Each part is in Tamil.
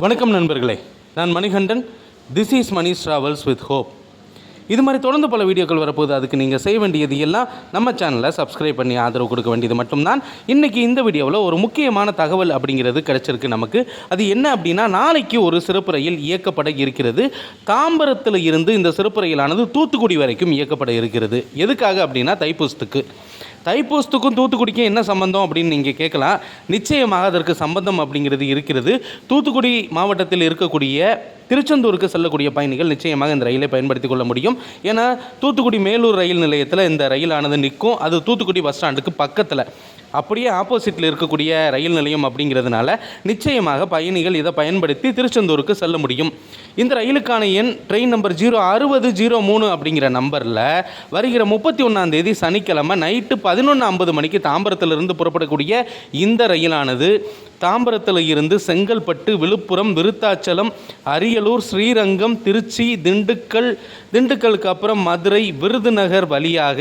வணக்கம் நண்பர்களே, நான் Manikandan. This is Mani travels with hope. இது மாதிரி தொடர்ந்து பல வீடியோக்கள் வரப்போகுது. அதுக்கு நீங்கள் செய்ய வேண்டியது எல்லாம் நம்ம சேனலை சப்ஸ்கிரைப் பண்ணி ஆதரவு கொடுக்க வேண்டியது மட்டும்தான். இன்றைக்கி இந்த வீடியோவில் ஒரு முக்கியமான தகவல் அப்படிங்கிறது கிடச்சிருக்கு நமக்கு. அது என்ன அப்படின்னா, நாளைக்கு ஒரு சிறப்பு ரயில் இயக்கப்பட இருக்கிறது. தாம்பரத்தில் இருந்து இந்த சிறப்பு ரயிலானது தூத்துக்குடி வரைக்கும் இயக்கப்பட இருக்கிறது. எதுக்காக அப்படின்னா, தைப்பூசத்துக்கும் தூத்துக்குடிக்கும் என்ன சம்பந்தம் அப்படின்னு நீங்கள் கேட்கலாம். நிச்சயமாக அதற்கு சம்பந்தம் அப்படிங்கிறது இருக்கிறது. தூத்துக்குடி மாவட்டத்தில் இருக்கக்கூடிய திருச்செந்தூருக்கு செல்லக்கூடிய பயணிகள் நிச்சயமாக இந்த ரயிலை பயன்படுத்தி கொள்ள முடியும். ஏன்னா தூத்துக்குடி மேலூர் ரயில் நிலையத்தில் இந்த ரயிலானது நிற்கும். அது தூத்துக்குடி பஸ் ஸ்டாண்டுக்கு பக்கத்தில், அப்படியே ஆப்போசிட்டில் இருக்கக்கூடிய ரயில் நிலையம் அப்படிங்கிறதுனால நிச்சயமாக பயணிகள் இதை பயன்படுத்தி திருச்செந்தூருக்கு செல்ல முடியும். இந்த ரயிலுக்கான எண் ட்ரெயின் நம்பர் 06003 அப்படிங்கிற நம்பரில் வருகிற 31 சனிக்கிழமை நைட்டு 11:50 மணிக்கு தாம்பரத்திலிருந்து புறப்படக்கூடிய இந்த ரயிலானது தாம்பரத்தில் இருந்து செங்கல்பட்டு, விழுப்புரம், விருத்தாச்சலம், அரியலூர், ஸ்ரீரங்கம், திருச்சி, திண்டுக்கலுக்கு அப்புறம் மதுரை, விருதுநகர் வழியாக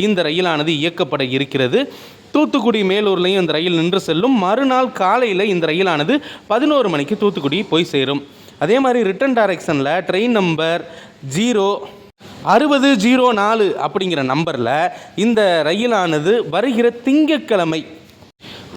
இந்த ரயிலானது இயக்கப்பட இருக்கிறது. தூத்துக்குடி மேலூர்லையும் இந்த ரயில் நின்று செல்லும். மறுநாள் காலையில் இந்த ரயிலானது 11 மணிக்கு தூத்துக்குடி போய் சேரும். அதே மாதிரி ரிட்டன் டைரக்ஷனில் ட்ரெயின் நம்பர் 06004 அப்படிங்கிற நம்பரில் இந்த ரயிலானது வருகிற திங்கட்கிழமை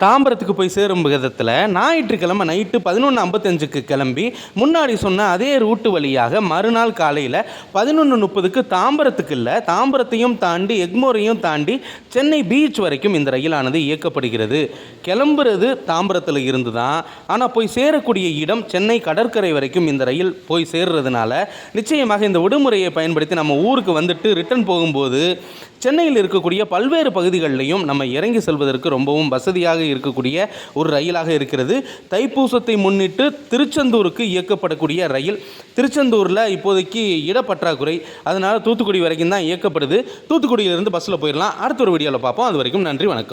தாம்பரத்துக்கு போய் சேரும் விதத்தில் ஞாயிற்றுக்கிழமை நைட்டு 11:55 கிளம்பி முன்னாடி சொன்ன அதே ரூட்டு வழியாக மறுநாள் காலையில் 11:30 தாம்பரத்துக்கு இல்லை, தாம்பரத்தையும் தாண்டி எக்மோரையும் தாண்டி சென்னை பீச் வரைக்கும் இந்த ரயிலானது இயக்கப்படுகிறது. கிளம்புறது தாம்பரத்தில் இருந்து தான், ஆனால் போய் சேரக்கூடிய இடம் சென்னை கடற்கரை வரைக்கும் இந்த ரயில் போய் சேர்றதுனால நிச்சயமாக இந்த விடுமுறையை பயன்படுத்தி நம்ம ஊருக்கு வந்துட்டு ரிட்டன் போகும்போது சென்னையில் இருக்கக்கூடிய பல்வேறு பகுதிகளிலையும் நம்ம இறங்கி செல்வதற்கு ரொம்பவும் வசதியாக இருக்கக்கூடிய ஒரு ரயிலாக இருக்கிறது. தைப்பூசத்தை முன்னிட்டு திருச்செந்தூருக்கு இயக்கப்படக்கூடிய ரயில். திருச்செந்தூரில் இப்போதைக்கு இடப்பற்றாக்குறை, அதனால் தூத்துக்குடி வரைக்கும் தான் இயக்கப்படுது. தூத்துக்குடியிலிருந்து பஸ்ஸில் போயிடலாம். அடுத்த ஒரு வீடியோவில் பார்ப்போம். அது வரைக்கும் நன்றி, வணக்கம்.